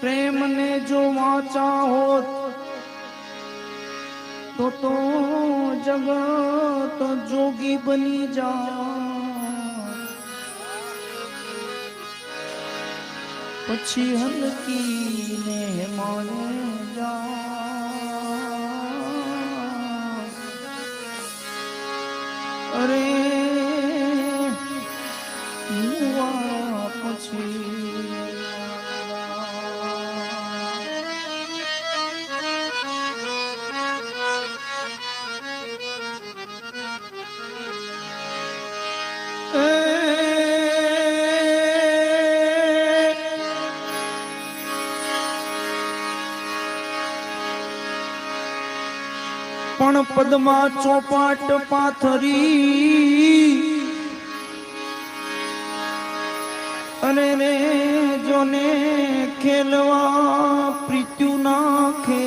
प्रेम ने जो वाचा होत तो जगत जोगी बनी जा। पछी हल्की ने माने जा। अरे मुआ पछी पण पद्मा चौपाट पाथरी अरे रे जोने खेलवा प्रीत्यु नाखे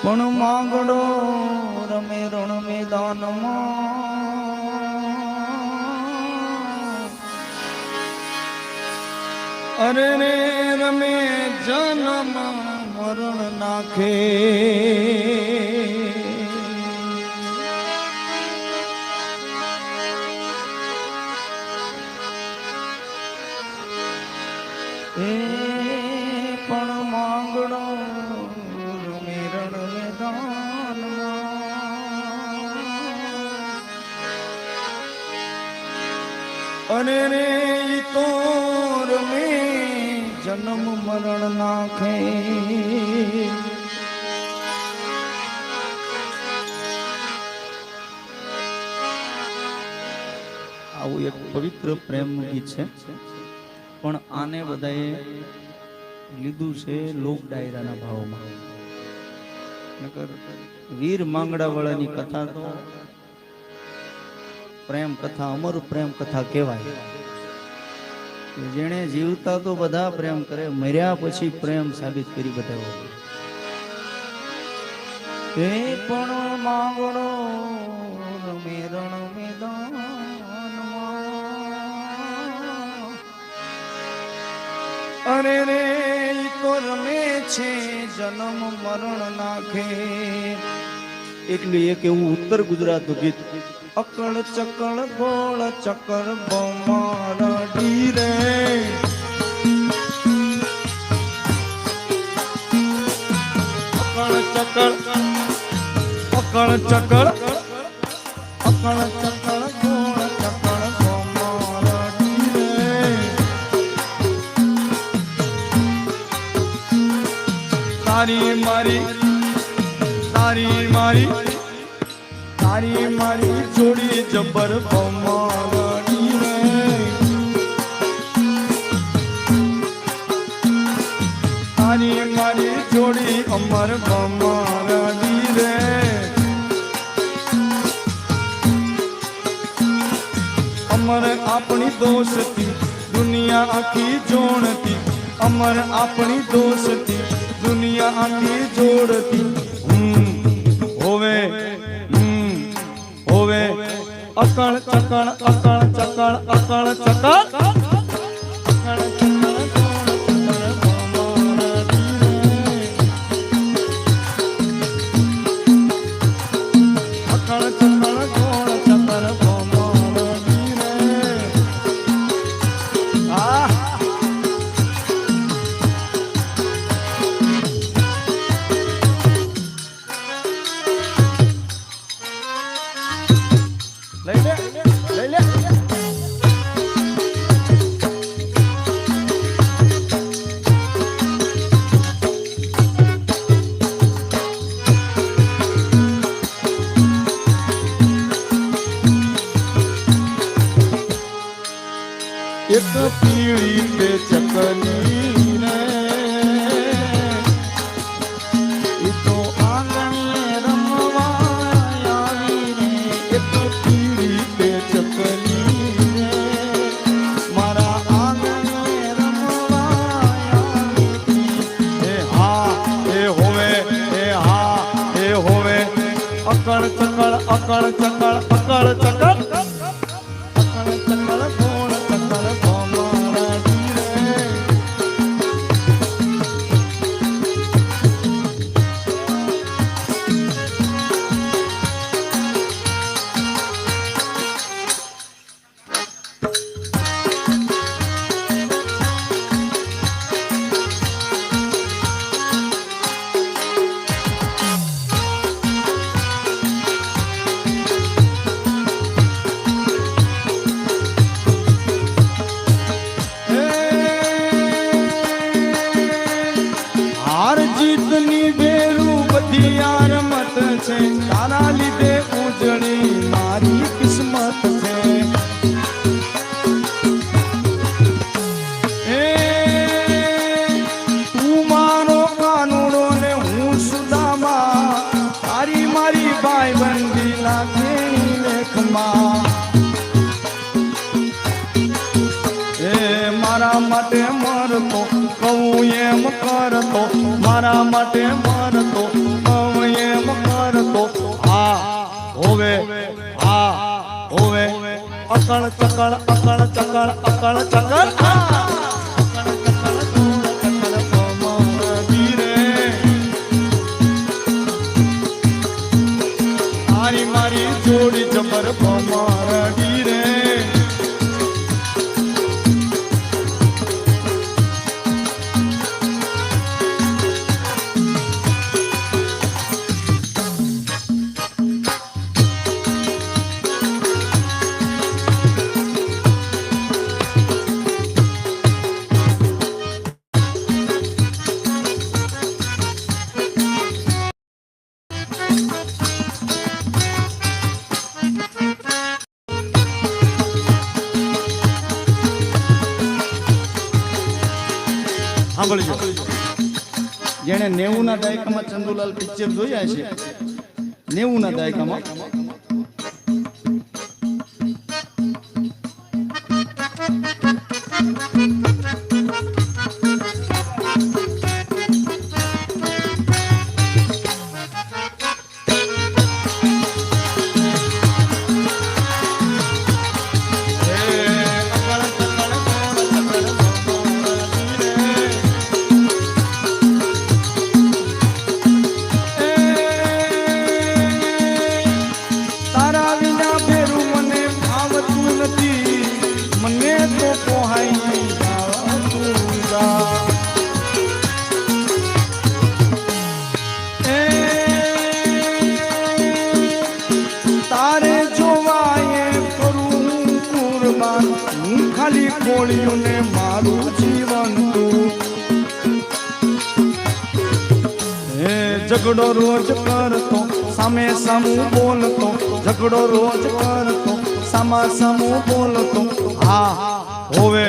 पण मांगड़ो रमे रण मैदान अरे रे रमे जन्म मरण नाखे। पण मांगड़ो मेरण मैदान अरे रे तोर में जन्म मरण नाखे। આવું એક પવિત્ર પ્રેમ ગીત છે પણ આને બધાએ લીધું છે લોક ડાયરાના ભાવમાં. નકર વીર માંગડા વાળાની કથા તો પ્રેમ કથા અમર પ્રેમ કથા કહેવાય. જેણે જીવતા તો બધા પ્રેમ કરે, મર્યા પછી પ્રેમ સાબિત કરી બતાવ્યો. એ પણ માંગડો રમે રણ મેદાનમાં અરે રે તો રમે છે જન્મ મરણ નાખે. એટલે એક એવું ઉત્તર ગુજરાત ગીત અકળ ચકળ ગોળ ચકર બમારા ડીરે અકળ ચકળ અકળ ચકળ અકળ ચકળ ગોળ ચકળ બમારા ડીરે તારી મારી તારી મારી તારી મારી જોડી જબર બમારાની રે. તારી મારી જોડી અમર બમારાની રે. અમર આપણી દોસ્તી દુનિયા આખી જોડતી. અમર આપણી દોસ્તી દુનિયા આખી જોડતી. હોવે હોવે અકળ ચકળ અકળ ચકળ અકળ ચકળ એક પીળી તે ચકલી રે એ તો આંગણે રમવા આવી રે. એક પીળી તે ચકલી રે મારા આંગણે રમવા આવી. એ હા એ હોવે એ હા એ હોવે અકળ ચકળ અકળ ચકળ અકળ ચકળ અકળ ચકળ ગોળ ચકળ બધી યાર મત છે તારા લીધે ઉજળી મારી કિસ્મત છે એ તું મારો કાનુડો ને હું સુદામા તારી મારી ભાઈ બંધી લાગેની લેખમાં મારા માટે મરતો કહું એમ કરતો મારા માટે મરતો કહું એમ કરતો આ હોવે અકળ ચકળ અકળ ચકળ અકળ ચકળ તારી મારી જોડી જબર ભમારડી રે જેને 90 ના દાયકામાં ચંદુલાલ પિક્ચર જોયા છે 90 ના દાયકામાં ખાલી ખોળ્યું ને મારું જીવન તું હે ઝઘડો રોજ કરતો સામે સામું બોલતો ઝઘડો રોજ કરતો સામા સામું બોલતો હા હોવે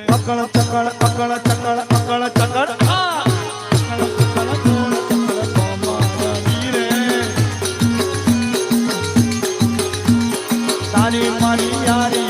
અકળ ચકળ અકળ ચકળ અકળ ચકળ તારી મારી યાર